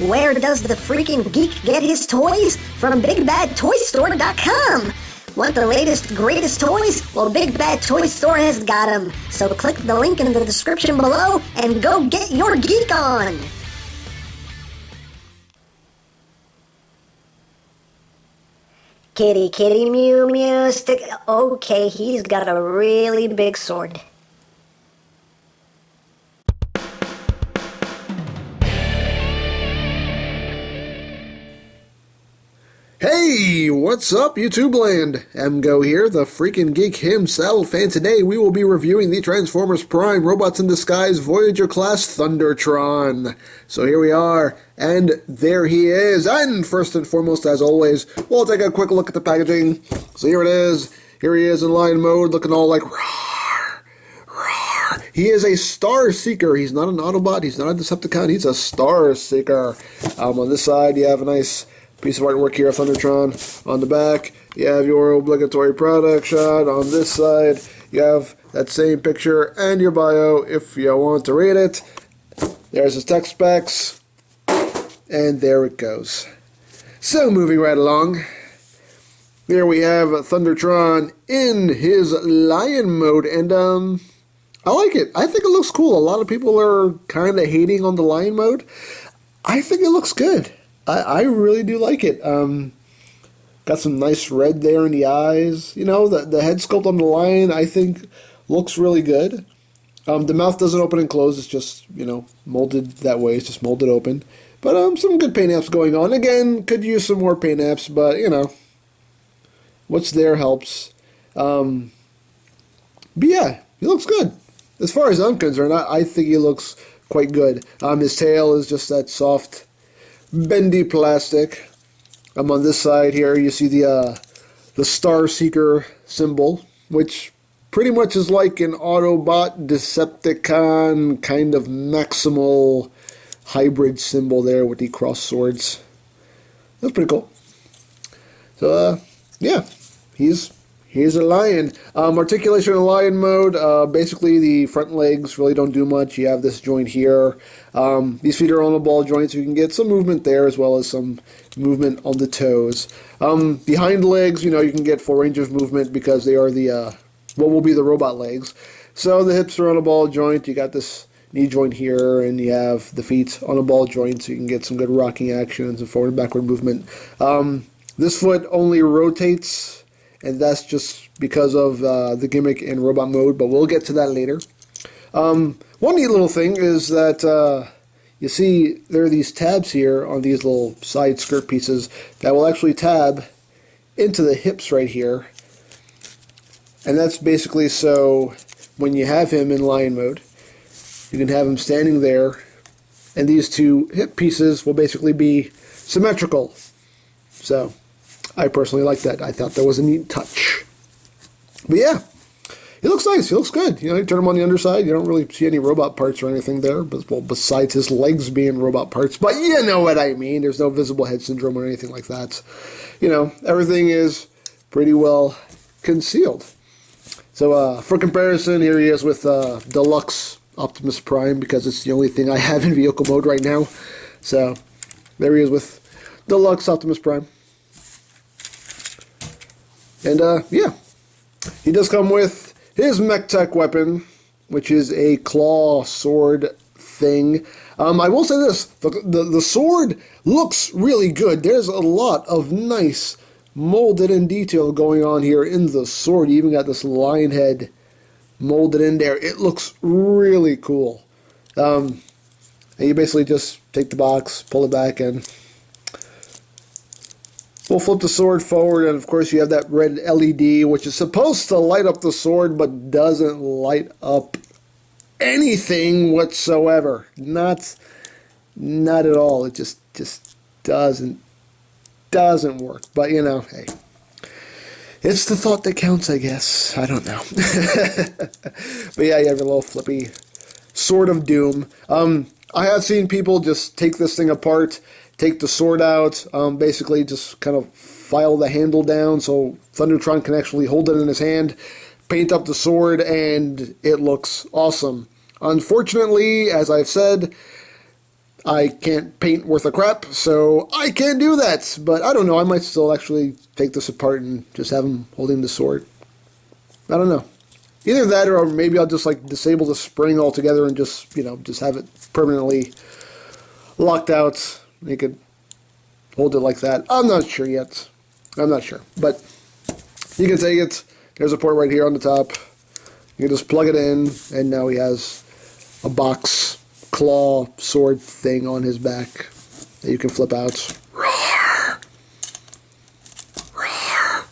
Where does the freaking geek get his toys? From BigBadToyStore.com. Want the latest, greatest toys? Well, Big Bad Toy Store has got them. So click the link in the description below and go get your geek on. Kitty, kitty, mew, mew, stick. Okay, he's got a really big sword. Hey, what's up, YouTube land? EmGo here, the freaking geek himself, and today we will be reviewing the Transformers Prime Robots in Disguise Voyager class Thundertron. So here we are, and there he is. And first and foremost, as always, we'll take a quick look at the packaging. So here it is. Here he is in lion mode, looking all like roar, roar. He is a Star Seeker. He's not an Autobot. He's not a Decepticon. He's a Star Seeker. On this side, you have a nice piece of artwork here of Thundertron. On the back, you have your obligatory product shot. On this side, you have that same picture and your bio if you want to read it. There's his tech specs, and there it goes. So, moving right along, here we have Thundertron in his lion mode, and I like it. I think it looks cool. A lot of people are kind of hating on the lion mode. I think it looks good. I really do like it. Got some nice red there in the eyes. You know, the head sculpt on the lion, I think, looks really good. The mouth doesn't open and close. It's just, you know, molded that way. It's just molded open. But some good paint apps going on. Again, could use some more paint apps, but, you know, what's there helps. But yeah, he looks good. As far as I'm concerned, I think he looks quite good. His tail is just that soft, bendy plastic. On this side here, you see the Star Seeker symbol, which pretty much is like an Autobot Decepticon kind of maximal hybrid symbol there with the cross swords. That's pretty cool. So yeah, he's a lion. Articulation in lion mode, basically the front legs really don't do much. You have this joint here. These feet are on the ball joint, so you can get some movement there as well as some movement on the toes. The hind legs, you know, you can get full range of movement because they are the, what will be the robot legs. So the hips are on a ball joint. You got this knee joint here, and you have the feet on a ball joint, so you can get some good rocking action and some forward and backward movement. This foot only rotates, and that's just because of the gimmick in robot mode, but we'll get to that later. One neat little thing is that you see there are these tabs here on these little side skirt pieces that will actually tab into the hips right here. And that's basically so when you have him in lion mode, you can have him standing there, and these two hip pieces will basically be symmetrical. So I personally like that. I thought that was a neat touch. But yeah, he looks nice. He looks good. You know, you turn him on the underside, you don't really see any robot parts or anything there, but, well, besides his legs being robot parts. But you know what I mean. There's no visible head syndrome or anything like that. You know, everything is pretty well concealed. So for comparison, here he is with Deluxe Optimus Prime, because it's the only thing I have in vehicle mode right now. So there he is with Deluxe Optimus Prime. And yeah, he does come with his mech tech weapon, which is a claw sword thing. I will say this, the sword looks really good. There's a lot of nice molded in detail going on here in the sword. You even got this lion head molded in there. It looks really cool. And you basically just take the box, pull it back, and we'll flip the sword forward, and of course you have that red LED, which is supposed to light up the sword, but doesn't light up anything whatsoever. Not at all. It just doesn't work. But you know, hey, it's the thought that counts, I guess. I don't know. But yeah, you have a little flippy Sword of Doom. I have seen people just take this thing apart, take the sword out, basically just kind of file the handle down so Thundertron can actually hold it in his hand, paint up the sword, and it looks awesome. Unfortunately, as I've said, I can't paint worth a crap, so I can't do that. But I don't know, I might still actually take this apart and just have him holding the sword. I don't know. Either that, or maybe I'll just like disable the spring altogether and just, just have it permanently locked out. You could hold it like that. I'm not sure yet. I'm not sure. But you can take it. There's a port right here on the top. You can just plug it in, and now he has a box claw sword thing on his back that you can flip out. Roar! Roar!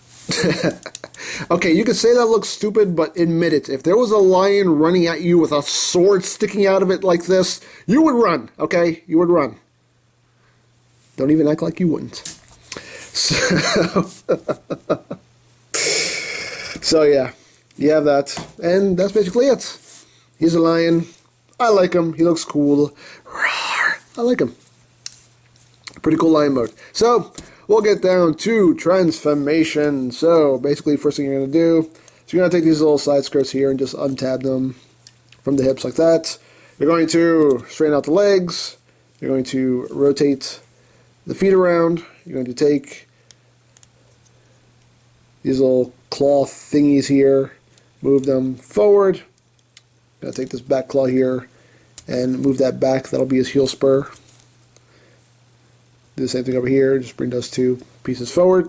Okay, you could say that looks stupid, but admit it. If there was a lion running at you with a sword sticking out of it like this, you would run, okay? You would run. Don't even act like you wouldn't. So yeah, you have that. And that's basically it. He's a lion. I like him. He looks cool. Roar! I like him. Pretty cool lion mode. So, we'll get down to transformation. So, basically, first thing you're going to do is you're going to take these little side skirts here and just untab them from the hips like that. You're going to straighten out the legs. You're going to rotate the feet around. You're going to take these little claw thingies here, move them forward. I'm going to take this back claw here and move that back. That'll be his heel spur. Do the same thing over here. Just bring those two pieces forward.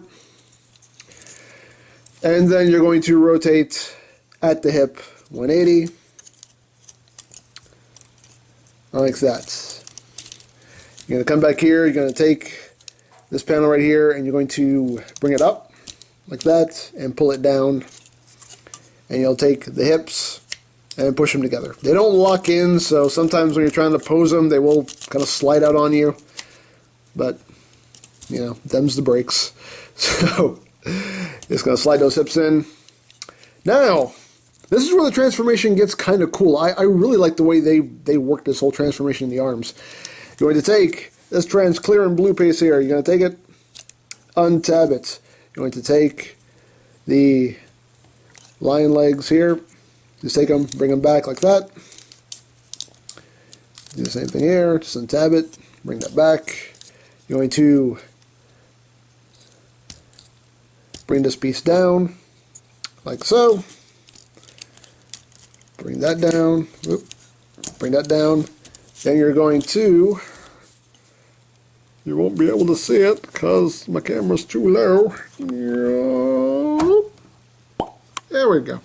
And then you're going to rotate at the hip 180. Like that. You're going to come back here. You're going to take this panel right here and you're going to bring it up like that and pull it down. And you'll take the hips and push them together. They don't lock in, so sometimes when you're trying to pose them, they will kind of slide out on you. But, them's the breaks. So, just going to slide those hips in. Now, this is where the transformation gets kind of cool. I really like the way they work this whole transformation in the arms. You're going to take this clear and blue piece here. You're going to take it, untab it. You're going to take the lion legs here. Just take them, bring them back like that. Do the same thing here. Just untab it, bring that back. You're going to bring this piece down, like so. Bring that down. Oop. Bring that down. Then you're going to... You won't be able to see it because my camera's too low. There we go.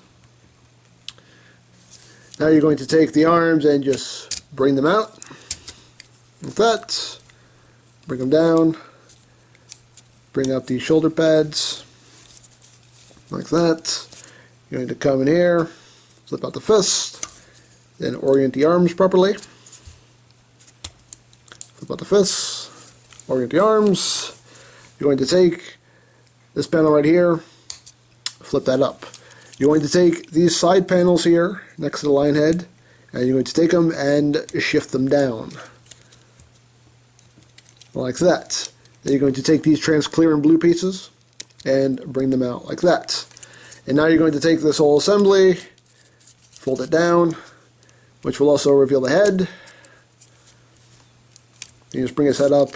Now you're going to take the arms and just bring them out. Like that. Bring them down. Bring up these shoulder pads. Like that. You're going to come in here. Flip out the fist. Then orient the arms properly. Flip out the fist. Orient the arms. You're going to take this panel right here. Flip that up. You're going to take these side panels here next to the lion head, and you're going to take them and shift them down. Like that. Then you're going to take these clear and blue pieces and bring them out like that. And now you're going to take this whole assembly, fold it down, which will also reveal the head. You just bring his head up.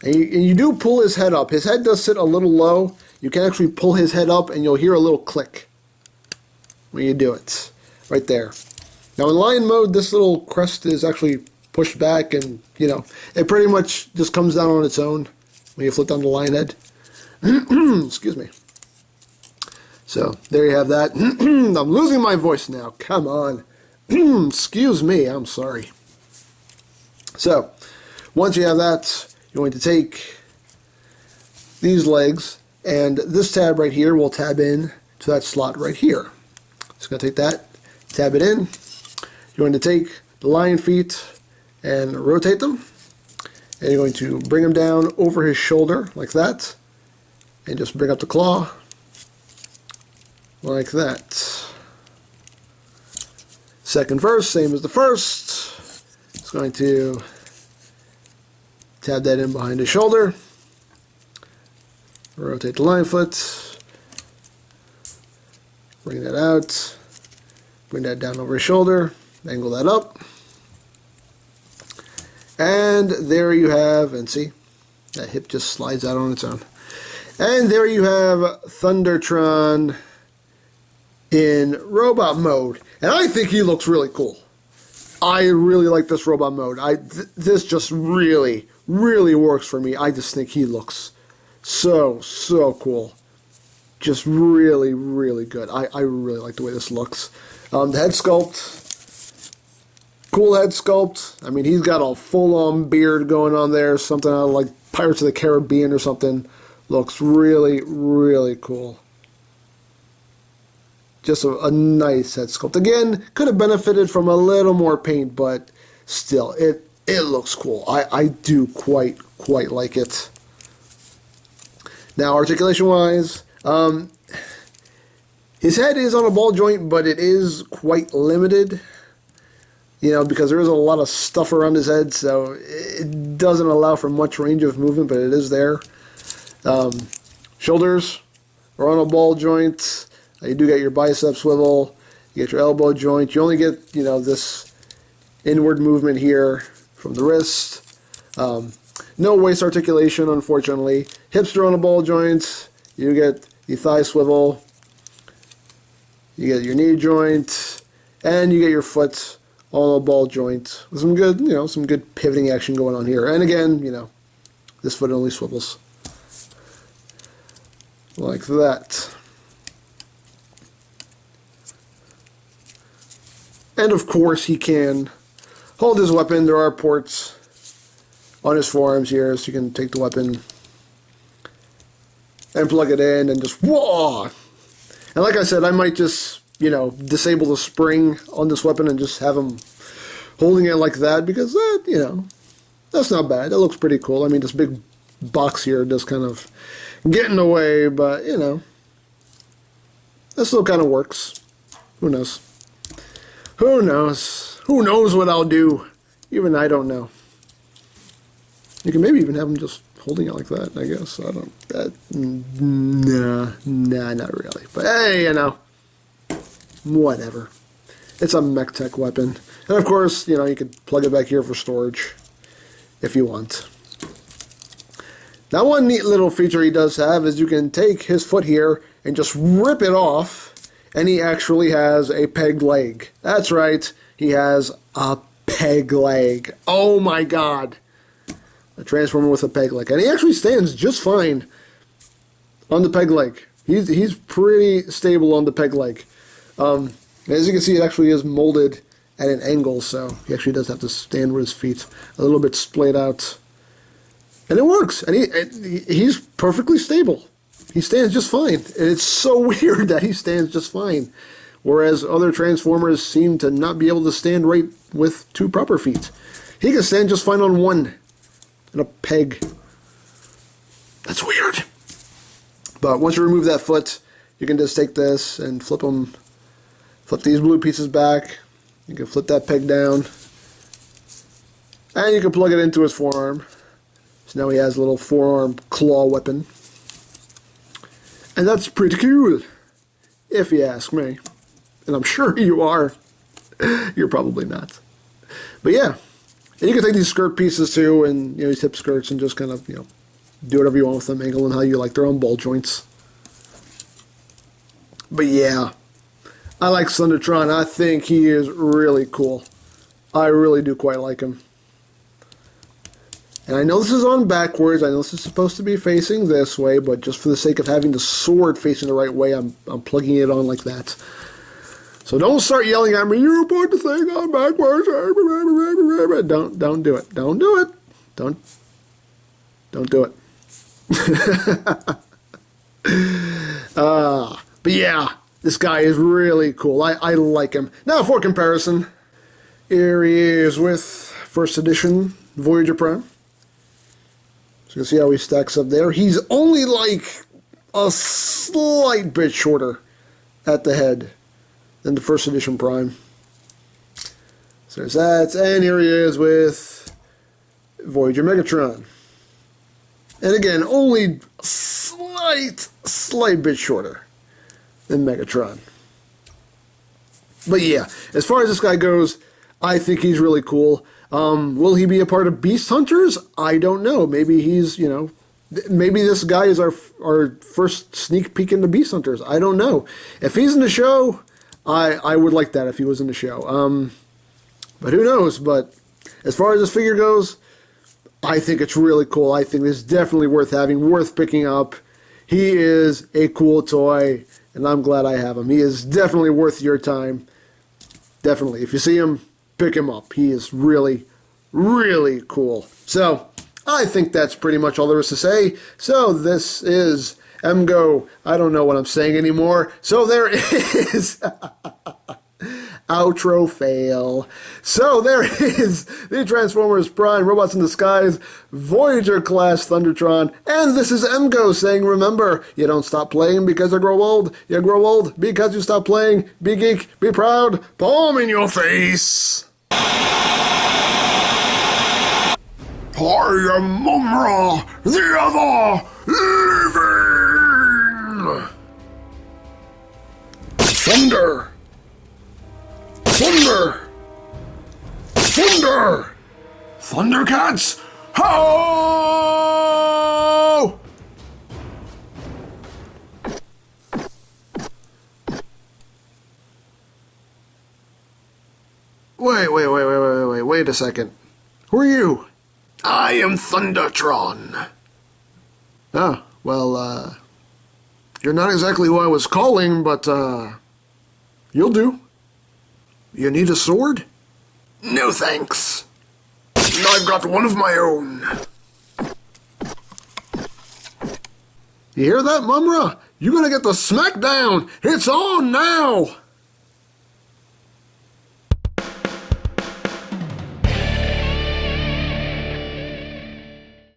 And you do pull his head up. His head does sit a little low. You can actually pull his head up and you'll hear a little click when you do it. Right there. Now in lion mode, this little crest is actually pushed back and, it pretty much just comes down on its own when you flip down the lion head. Excuse me. So, there you have that. I'm losing my voice now. Come on. Excuse me. I'm sorry. So, once you have that, you're going to take these legs, and this tab right here will tab in to that slot right here. Just going to take that, tab it in. You're going to take the lion feet and rotate them. And you're going to bring them down over his shoulder like that. And just bring up the claw like that. Second verse, same as the first. It's going to tab that in behind his shoulder. Rotate the lion foot. Bring that out. Bring that down over his shoulder. Angle that up. And there you have, and see, that hip just slides out on its own. And there you have Thundertron in robot mode. And I think he looks really cool. I really like this robot mode. This just really, really works for me. I just think he looks so cool. Just really, really good. I really like the way this looks. The head sculpt, cool head sculpt. I mean, he's got a full-on beard going on there, something out of like Pirates of the Caribbean or something. Looks really, really cool. Just a nice head sculpt. Again, could have benefited from a little more paint, but still, it looks cool. I do quite like it. Now, articulation-wise, his head is on a ball joint, but it is quite limited. You know, because there is a lot of stuff around his head, so it doesn't allow for much range of movement, but it is there. Shoulders are on a ball joint. You do get your bicep swivel. You get your elbow joint. You only get, you know, this inward movement here from the wrist. No waist articulation, unfortunately. Hips are on a ball joint. You get the thigh swivel. You get your knee joint, and you get your foot on a ball joint with some good, you know, some good pivoting action going on here. And again, you know, this foot only swivels like that. And of course, he can hold his weapon. There are ports on his forearms here, so you can take the weapon and plug it in and just whoa. And like I said, I might just, you know, disable the spring on this weapon and just have him holding it like that, because that, you know, that's not bad. That looks pretty cool. I mean, this big box here does kind of get in the way, but, you know, that still kind of works. Who knows? Who knows? Who knows what I'll do? Even I don't know. You can maybe even have him just holding it like that, I guess. I don't... Nah, not really. But hey, you know, whatever. It's a mech tech weapon. And of course, you know, you could plug it back here for storage if you want. Now, one neat little feature he does have is you can take his foot here and just rip it off, and he actually has a peg leg. That's right, he has a peg leg. Oh my god. A Transformer with a peg leg. And he actually stands just fine on the peg leg. He's pretty stable on the peg leg. As you can see, it actually is molded at an angle, so he actually does have to stand with his feet a little bit splayed out. And it works. And he's perfectly stable. He stands just fine. And it's so weird that he stands just fine. Whereas other Transformers seem to not be able to stand right with two proper feet. He can stand just fine on one. And a peg. That's weird. But once you remove that foot, you can just take this and flip these blue pieces back. You can flip that peg down. And you can plug it into his forearm. So now he has a little forearm claw weapon. And that's pretty cool, if you ask me. And I'm sure you are. You're probably not. But yeah. And you can take these skirt pieces too, and, you know, these hip skirts, and just kind of, you know, do whatever you want with them, angle them how you like. Their own ball joints. But yeah, I like Thundertron. I think he is really cool. I really do quite like him. And I know this is on backwards. I know this is supposed to be facing this way, but just for the sake of having the sword facing the right way, I'm plugging it on like that. So don't start yelling at me, you put the thing on backwards. Don't do it. Don't do it. Don't do it. But yeah, this guy is really cool. I like him. Now for comparison, here he is with first edition Voyager Prime. So you can see how he stacks up there. He's only like a slight bit shorter at the head than the first edition Prime. So there's that. And here he is with Voyager Megatron. And again, only a slight bit shorter than Megatron. But yeah, as far as this guy goes, I think he's really cool. Will he be a part of Beast Hunters? I don't know. Maybe he's, maybe this guy is our first sneak peek into Beast Hunters. I don't know. If he's in the show, I would like that if he was in the show. But who knows? But as far as this figure goes, I think it's really cool. I think it's definitely worth having, worth picking up. He is a cool toy, and I'm glad I have him. He is definitely worth your time. Definitely. If you see him, pick him up. He is really, really cool. So, I think that's pretty much all there is to say. So, this is EmGo. I don't know what I'm saying anymore. So, there is... Outro fail. So there is the Transformers Prime Robots in Disguise Voyager class Thundertron, and this is EmGo saying, remember, you don't stop playing because you grow old. You grow old because you stop playing. Be geek, be proud, palm in your face. I am Mumra, the ever living. Thunder. Thunder! Thunder! Thundercats! Ho! Wait a second. Who are you? I am Thundertron. Oh, well, you're not exactly who I was calling, but, you'll do. You need a sword? No thanks. I've got one of my own. You hear that, Mumra? You're gonna get the smackdown. It's on now.